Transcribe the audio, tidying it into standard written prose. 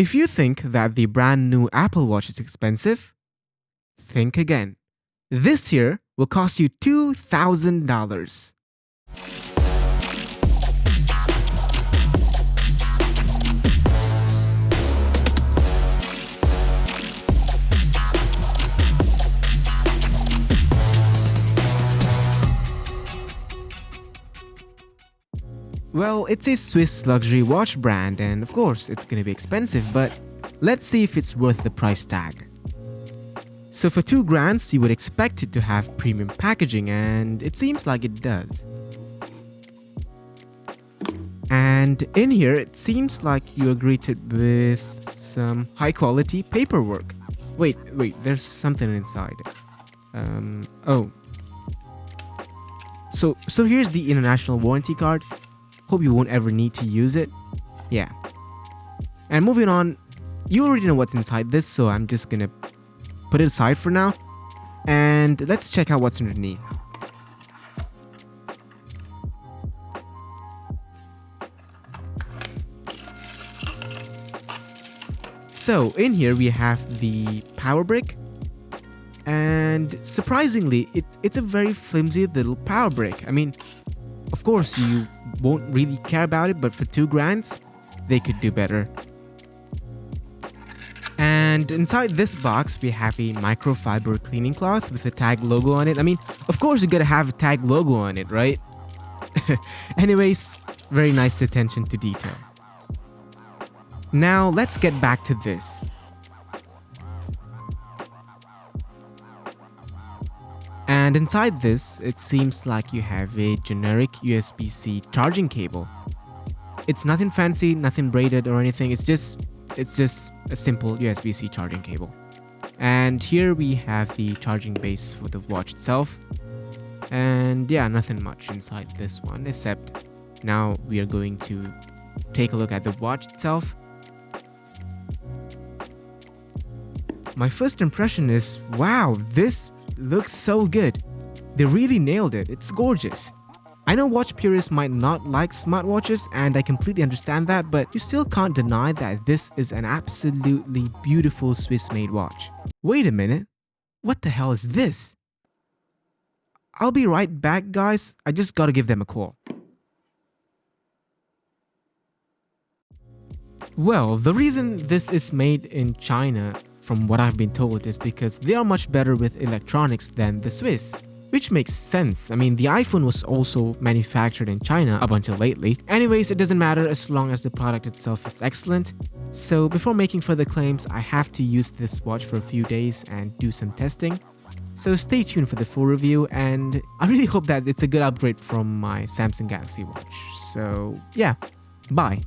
If you think that the brand new Apple Watch is expensive, think again. This here will cost you $2,000. Well, it's a Swiss luxury watch brand, and of course, it's gonna be expensive, but let's see if it's worth the price tag. So for 2 grand, you would expect it to have premium packaging, and it seems like it does. And in here, it seems like you are greeted with some high quality paperwork. Wait, there's something inside. Oh. So here's the international warranty card. Hope you won't ever need to use it. Yeah. And moving on, you already know what's inside this, so I'm just gonna put it aside for now. And let's check out what's underneath. So in here we have the power brick. And surprisingly, it's a very flimsy little power brick. I mean, of course, you won't really care about it, but for 2 grand, they could do better. And inside this box, we have a microfiber cleaning cloth with a tag logo on it. I mean, of course, you gotta have a tag logo on it, right? Anyways, very nice attention to detail. Now, let's get back to this. And inside this, it seems like you have a generic USB-C charging cable. It's nothing fancy, nothing braided or anything, it's just a simple USB-C charging cable. And here we have the charging base for the watch itself. And yeah, nothing much inside this one, except now we are going to take a look at the watch itself. My first impression is, wow, this looks so good. They really nailed it. It's gorgeous. I know watch purists might not like smartwatches, and I completely understand that, but you still can't deny that this is an absolutely beautiful Swiss-made watch. Wait a minute. What the hell is this? I'll be right back, guys. I just gotta give them a call. Well, the reason this is made in China, from what I've been told, is because they are much better with electronics than the Swiss. Which makes sense. I mean, the iPhone was also manufactured in China up until lately. Anyways, it doesn't matter as long as the product itself is excellent. So before making further claims, I have to use this watch for a few days and do some testing. So stay tuned for the full review, and I really hope that it's a good upgrade from my Samsung Galaxy watch. So yeah, bye.